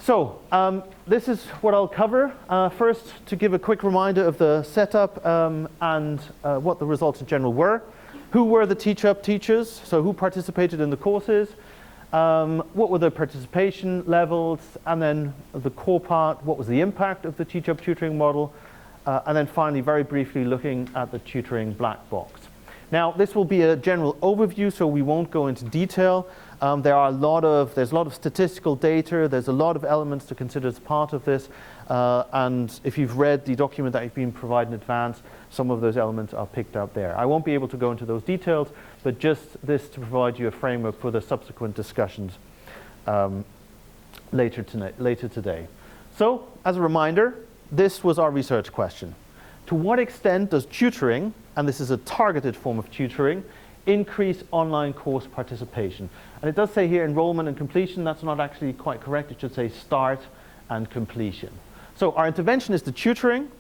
So this is what I'll cover. First, to give a quick reminder of the setup and what the results in general were. Who were the TeachUP teachers? So who participated in the courses? What were the participation levels? And then the core part, what was the impact of the TeachUP tutoring model? And then finally, very briefly, looking at the tutoring black box. Now, this will be a general overview, so we won't go into detail. There's a lot of statistical data. There's a lot of elements to consider as part of this. And if you've read the document that you've been provided in advance, some of those elements are picked up there. I won't be able to go into those details, but just this to provide you a framework for the subsequent discussions later today. So, as a reminder, this was our research question. To what extent does tutoring, and this is a targeted form of tutoring, increase online course participation? And it does say here enrollment and completion. That's not actually quite correct. It should say start and completion. So our intervention is the tutoring.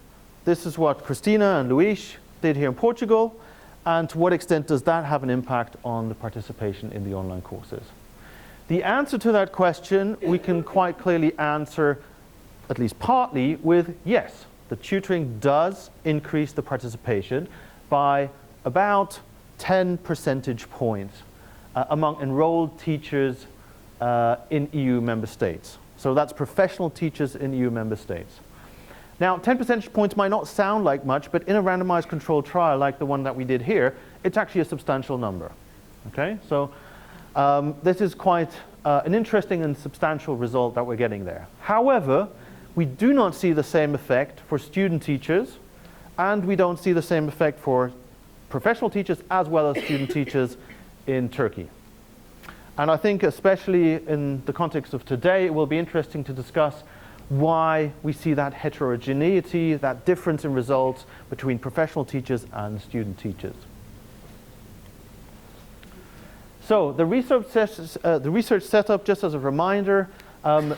This is what Cristina and Luis did here in Portugal. And to what extent does that have an impact on the participation in the online courses? The answer to that question we can quite clearly answer, at least partly, with yes. The tutoring does increase the participation by about 10 percentage points among enrolled teachers in EU member states. So that's professional teachers in EU member states. Now, 10 percentage points might not sound like much, but in a randomized controlled trial like the one that we did here, it's actually a substantial number. Okay, so this is quite an interesting and substantial result that we're getting there. However, we do not see the same effect for student teachers, and we don't see the same effect for professional teachers as well as student teachers in Turkey. And I think especially in the context of today, it will be interesting to discuss why we see that heterogeneity, that difference in results between professional teachers and student teachers. So the research setup, just as a reminder,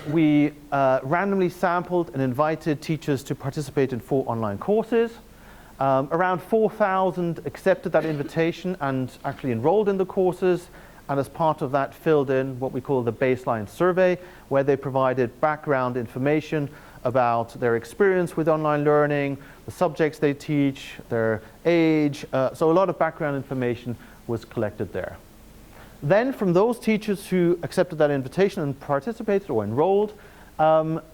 we randomly sampled and invited teachers to participate in 4 online courses. Around 4,000 accepted that invitation and actually enrolled in the courses, and as part of that filled in what we call the baseline survey, where they provided background information about their experience with online learning, the subjects they teach, their age. So a lot of background information was collected there. Then from those teachers who accepted that invitation and participated or enrolled,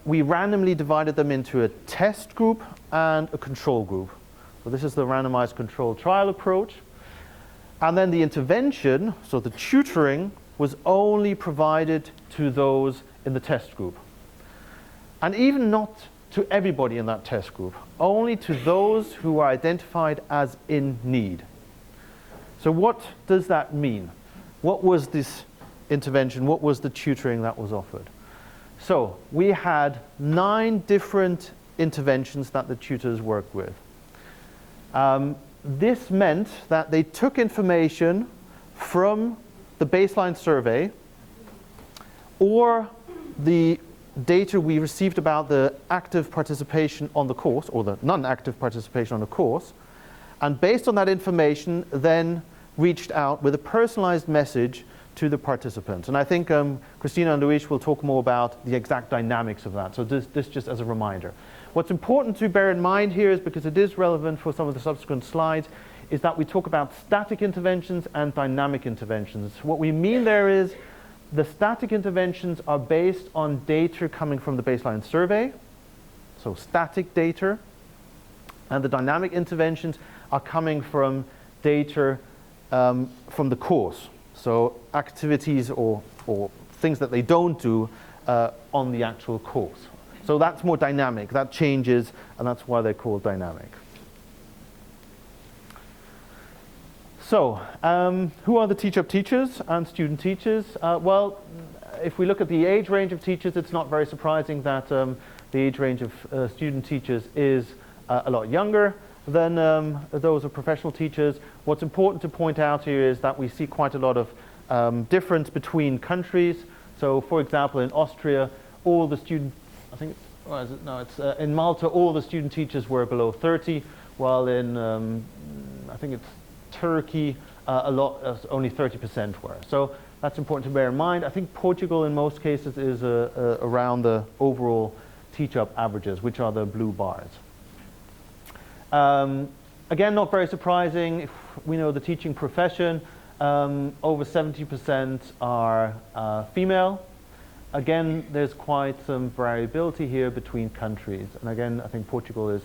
we randomly divided them into a test group and a control group. So this is the randomized controlled trial approach. And then the intervention, so the tutoring, was only provided to those in the test group. And even not to everybody in that test group, only to those who were identified as in need. So what does that mean? What was this intervention? What was the tutoring that was offered? So we had 9 different interventions that the tutors worked with. This meant that they took information from the baseline survey or the data we received about the active participation on the course or the non-active participation on the course, and based on that information then reached out with a personalized message to the participants. And I think Cristina and Luis will talk more about the exact dynamics of that. So this just as a reminder. What's important to bear in mind here is, because it is relevant for some of the subsequent slides, is that we talk about static interventions and dynamic interventions. What we mean there is the static interventions are based on data coming from the baseline survey, so static data, and the dynamic interventions are coming from data from the course, so activities or things that they don't do on the actual course. So that's more dynamic, that changes, and that's why they're called dynamic. So, who are the TeachUP teachers and student teachers? Well, if we look at the age range of teachers, it's not very surprising that the age range of student teachers is a lot younger than those of professional teachers. What's important to point out here is that we see quite a lot of difference between countries. So, for example, in Austria, all the student, I think, in Malta, all the student teachers were below 30, while in, I think it's Turkey, only 30% were. So That's important to bear in mind. I think Portugal in most cases is around the overall TeachUP averages, which are the blue bars. Again, not very surprising. If we know the teaching profession, over 70% are female. Again, there's quite some variability here between countries. And again, I think Portugal is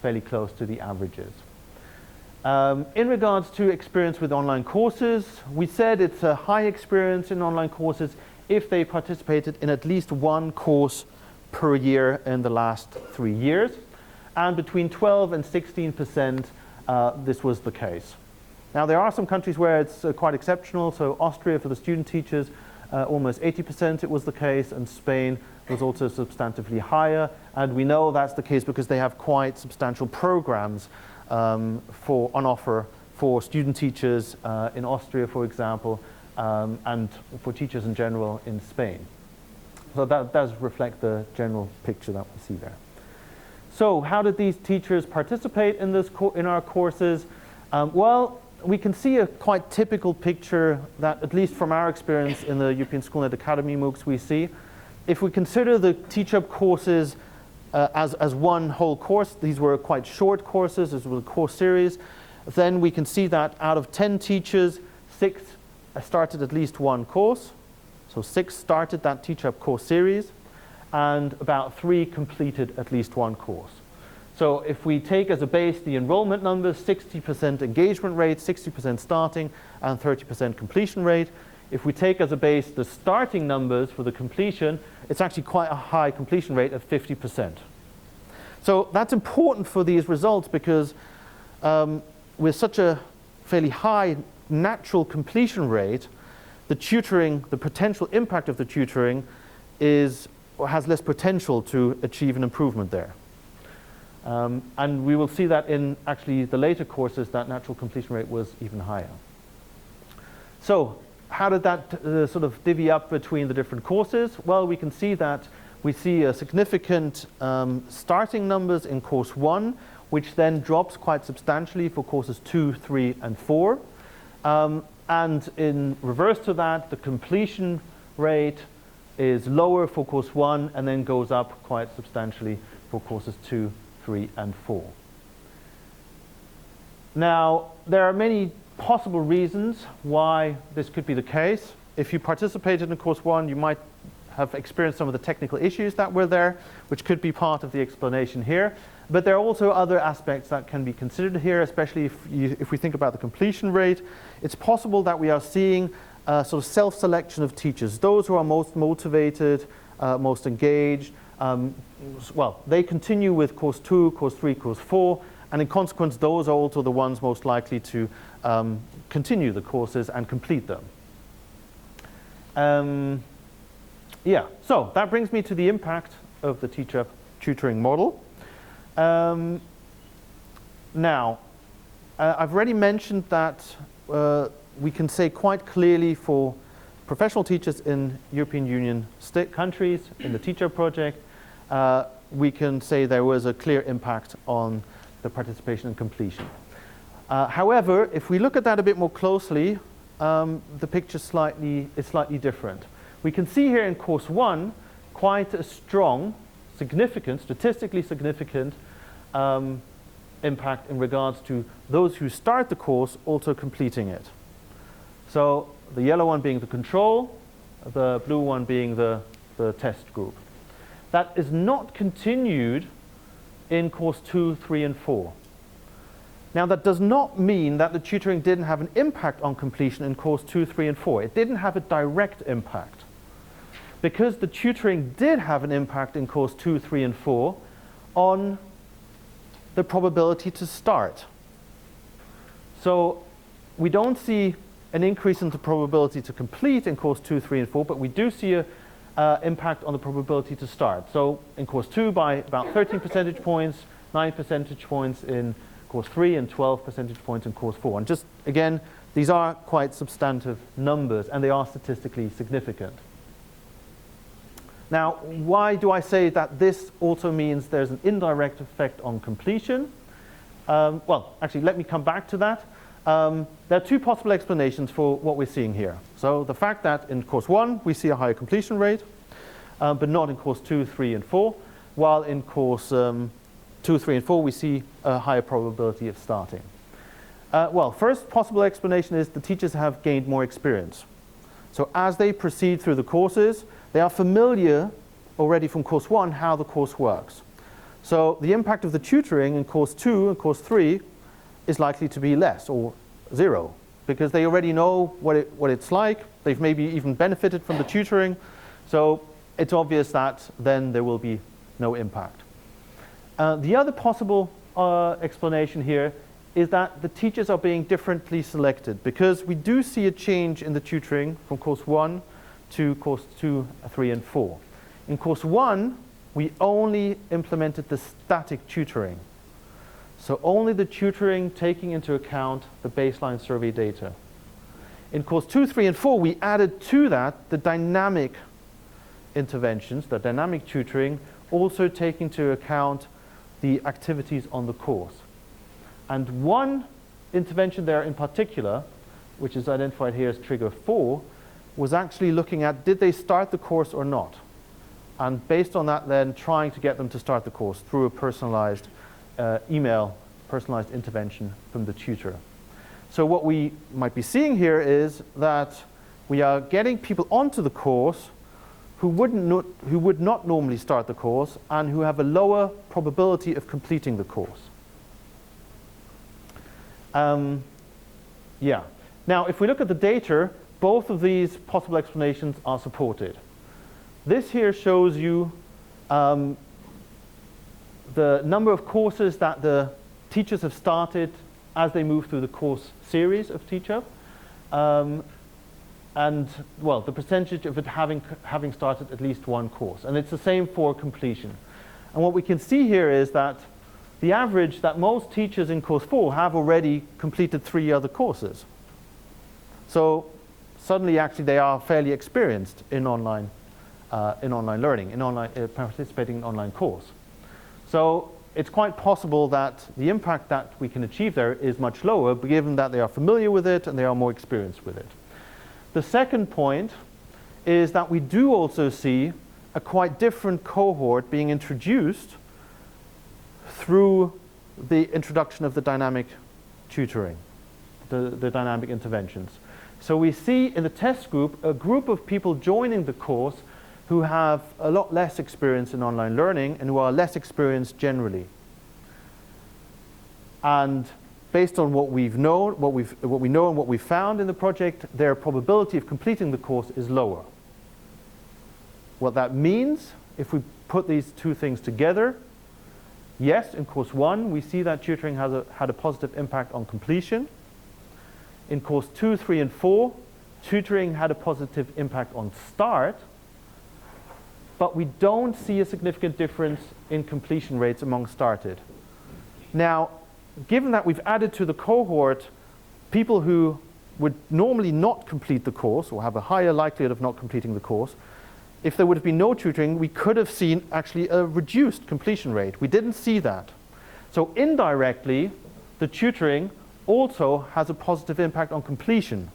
fairly close to the averages. In regards to experience with online courses, we said it's a high experience in online courses if they participated in at least one course per year in the last 3 years. And between 12 and 16%, this was the case. Now, there are some countries where it's quite exceptional. So Austria, for the student teachers, almost 80% it was the case, and Spain was also substantively higher. And we know that's the case because they have quite substantial programs on offer for student teachers in Austria, for example, and for teachers in general in Spain. So that does reflect the general picture that we see there. So how did these teachers participate in our courses? Well, we can see a quite typical picture that, at least from our experience in the European Schoolnet Academy MOOCs, we see. If we consider the TeachUP courses as one whole course, these were quite short courses, this was a course series, then we can see that out of 10 teachers, 6 started at least one course. So 6 started that TeachUP course series, and about 3 completed at least one course. So if we take as a base the enrollment numbers, 60% engagement rate, 60% starting, and 30% completion rate. If we take as a base the starting numbers for the completion, it's actually quite a high completion rate at 50%. So that's important for these results because with such a fairly high natural completion rate, the tutoring, the potential impact of the tutoring has less potential to achieve an improvement there. And we will see that in actually the later courses, that natural completion rate was even higher. So how did that sort of divvy up between the different courses? Well, we can see that we see a significant starting numbers in course 1, which then drops quite substantially for courses 2, 3, and 4. And in reverse to that, the completion rate is lower for course 1 and then goes up quite substantially for courses 2, 3, and 4. Now, there are many possible reasons why this could be the case. If you participated in course 1, you might have experienced some of the technical issues that were there, which could be part of the explanation here. But there are also other aspects that can be considered here, especially if we think about the completion rate. It's possible that we are seeing sort of self-selection of teachers. Those who are most motivated, most engaged, well, they continue with course 2, course 3, course 4, and in consequence, those are also the ones most likely to continue the courses and complete them. Yeah, so that brings me to the impact of the TeachUP tutoring model. Now, I've already mentioned that we can say quite clearly for professional teachers in European Union countries in the TeachUP project, we can say there was a clear impact on the participation and completion. However, if we look at that a bit more closely, the picture is slightly different. We can see here in course 1 quite a strong, significant, statistically significant impact in regards to those who start the course also completing it. So the yellow one being the control, the blue one being the test group. That is not continued in course 2, 3, and 4. Now, that does not mean that the tutoring didn't have an impact on completion in course 2, 3, and 4. It didn't have a direct impact. Because the tutoring did have an impact in course 2, 3, and 4 on the probability to start. So we don't see an increase in the probability to complete in course 2, 3, and 4, but we do see an impact on the probability to start. So in course 2 by about 13 percentage points, 9 percentage points in course 3, and 12 percentage points in course 4. And just, again, these are quite substantive numbers, and they are statistically significant. Now, why do I say that this also means there's an indirect effect on completion? Well, actually, let me come back to that. There are two possible explanations for what we're seeing here. So the fact that in course 1 we see a higher completion rate, but not in course 2, 3, and 4, while in course 2, 3, and 4 we see a higher probability of starting. Well, first possible explanation is the teachers have gained more experience. So as they proceed through the courses, they are familiar already from course 1 how the course works. So the impact of the tutoring in course 2 and course 3 is likely to be less or 0, because they already know what it's like. They've maybe even benefited from the tutoring. So it's obvious that then there will be no impact. The other possible explanation here is that the teachers are being differently selected, because we do see a change in the tutoring from course 1 to course 2, 3, and 4. In course 1, we only implemented the static tutoring. So only the tutoring taking into account the baseline survey data. In course 2, 3, and 4, we added to that the dynamic interventions, the dynamic tutoring, also taking into account the activities on the course. And one intervention there in particular, which is identified here as trigger 4, was actually looking at did they start the course or not. And based on that then trying to get them to start the course through a personalized personalized intervention from the tutor. So what we might be seeing here is that we are getting people onto the course who would not normally start the course and who have a lower probability of completing the course. Yeah. Now, if we look at the data, both of these possible explanations are supported. This here shows you the number of courses that the teachers have started as they move through the course series of TeachUP. And, well, the percentage of it having started at least one course. And it's the same for completion. And what we can see here is that the average that most teachers in course 4 have already completed 3 other courses. So suddenly, actually, they are fairly experienced in online learning, in participating in online course. So it's quite possible that the impact that we can achieve there is much lower, given that they are familiar with it and they are more experienced with it. The second point is that we do also see a quite different cohort being introduced through the introduction of the dynamic tutoring, the dynamic interventions. So we see in the test group a group of people joining the course who have a lot less experience in online learning and who are less experienced generally. And based on what we know and what we've found in the project, their probability of completing the course is lower. What that means, if we put these two things together, yes, in course 1, we see that tutoring had a positive impact on completion. In course 2, 3, and 4, tutoring had a positive impact on start, but we don't see a significant difference in completion rates among started. Now, given that we've added to the cohort people who would normally not complete the course or have a higher likelihood of not completing the course, if there would have been no tutoring, we could have seen actually a reduced completion rate. We didn't see that. So indirectly, the tutoring also has a positive impact on completion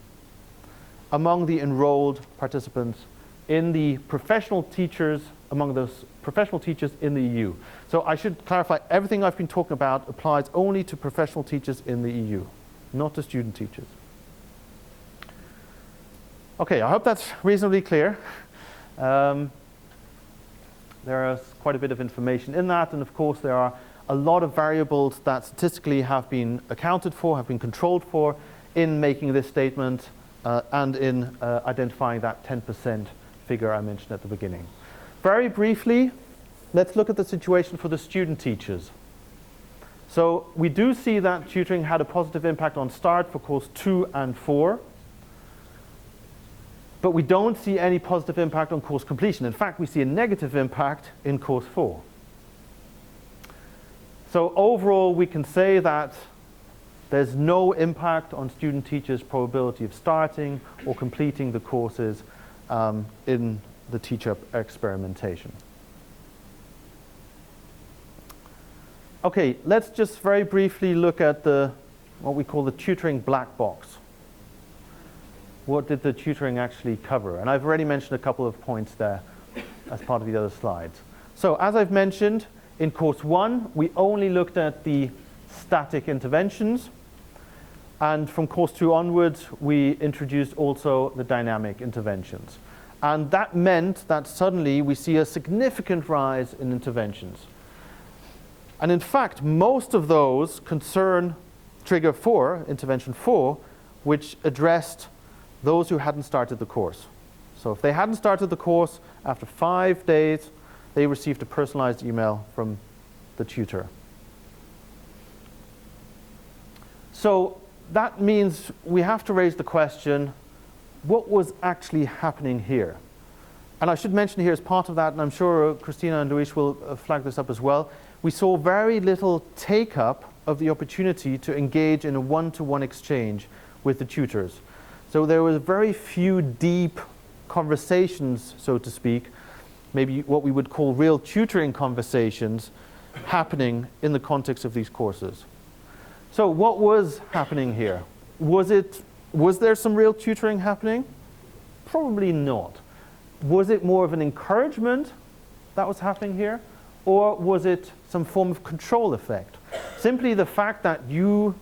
among the enrolled participants in the professional teachers, among those professional teachers in the EU. So I should clarify, everything I've been talking about applies only to professional teachers in the EU, not to student teachers. Okay, I hope that's reasonably clear. There is quite a bit of information in that, and of course there are a lot of variables that statistically have been accounted for, have been controlled for in making this statement and in identifying that 10% figure I mentioned at the beginning. Very briefly, let's look at the situation for the student teachers. So we do see that tutoring had a positive impact on start for course 2 and 4, but we don't see any positive impact on course completion. In fact, we see a negative impact in course 4. So overall, we can say that there's no impact on student teachers' probability of starting or completing the courses in the TeachUP experimentation. Okay, let's just very briefly look at the what we call the tutoring black box. What did the tutoring actually cover? And I've already mentioned a couple of points there as part of the other slides. So as I've mentioned, in course 1, we only looked at the static interventions. And from course 2 onwards, we introduced also the dynamic interventions. And that meant that suddenly we see a significant rise in interventions. And in fact, most of those concern trigger 4, intervention 4, which addressed those who hadn't started the course. So if they hadn't started the course, after 5 days, they received a personalized email from the tutor. So that means we have to raise the question, what was actually happening here? And I should mention here as part of that, and I'm sure Christina and Luis will flag this up as well, we saw very little take-up of the opportunity to engage in a one-to-one exchange with the tutors. So there was very few deep conversations, so to speak, maybe what we would call real tutoring conversations happening in the context of these courses. So what was happening here? Was there some real tutoring happening? Probably not. Was it more of an encouragement that was happening here? Or was it some form of control effect? Simply the fact that you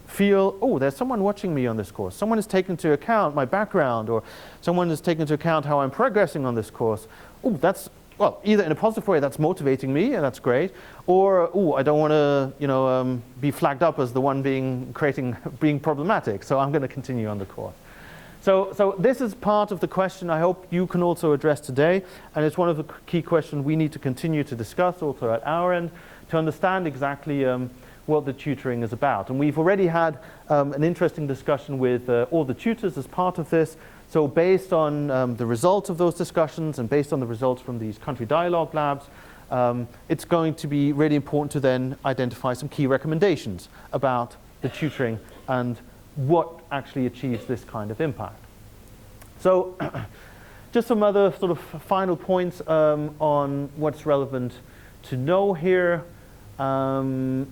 feel, oh, there's someone watching me on this course. Someone has taken into account my background, or someone has taken into account how I'm progressing on this course. Oh, that's, well, either in a positive way, that's motivating me, and that's great, or, oh, I don't want to, be flagged up as the one being problematic, so I'm going to continue on the course. So this is part of the question I hope you can also address today, and it's one of the key questions we need to continue to discuss also at our end to understand exactly what the tutoring is about. And we've already had an interesting discussion with all the tutors as part of this. So based on the results of those discussions and based on the results from these country dialogue labs, it's going to be really important to then identify some key recommendations about the tutoring and what actually achieves this kind of impact. So just some other sort of final points on what's relevant to know here. I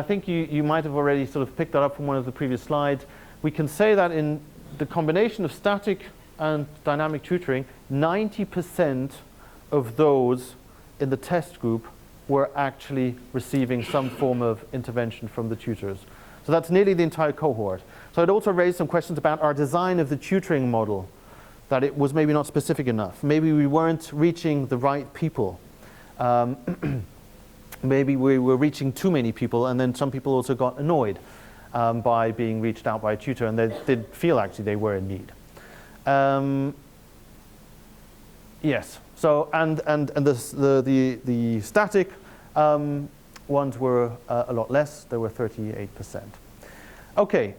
think you might have already sort of picked that up from one of the previous slides. We can say that in the combination of static and dynamic tutoring, 90% of those in the test group were actually receiving some form of intervention from the tutors. So that's nearly the entire cohort. So it also raised some questions about our design of the tutoring model, that it was maybe not specific enough. Maybe we weren't reaching the right people. Maybe we were reaching too many people, and then some people also got annoyed by being reached out by a tutor, and they did feel actually they were in need. Yes. So and the static ones were a lot less. There were 38%. Okay.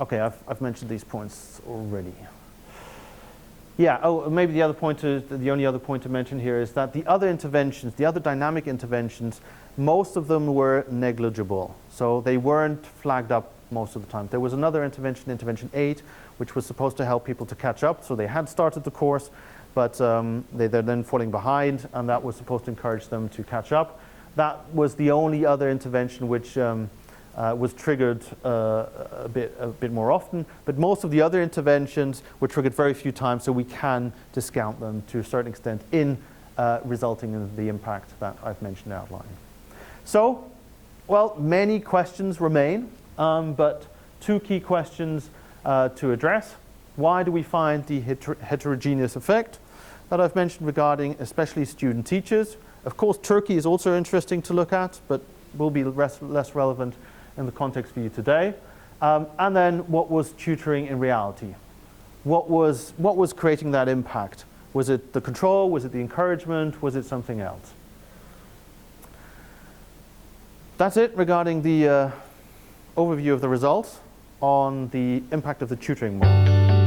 Okay. I've mentioned these points already. Yeah, oh, maybe the only other point to mention here is that the other interventions, the other dynamic interventions, most of them were negligible. So they weren't flagged up most of the time. There was another intervention, intervention 8, which was supposed to help people to catch up. So they had started the course, but they're then falling behind, and that was supposed to encourage them to catch up. That was the only other intervention which was triggered a bit more often, but most of the other interventions were triggered very few times, so we can discount them to a certain extent in resulting in the impact that I've mentioned and outlined. So, well, many questions remain, but two key questions to address. Why do we find the heterogeneous effect that I've mentioned regarding especially student teachers? Of course, Turkey is also interesting to look at, but will be less relevant in the context for you today. And then what was tutoring in reality? What was creating that impact? Was it the control? Was it the encouragement? Was it something else? That's it regarding the overview of the results on the impact of the tutoring model.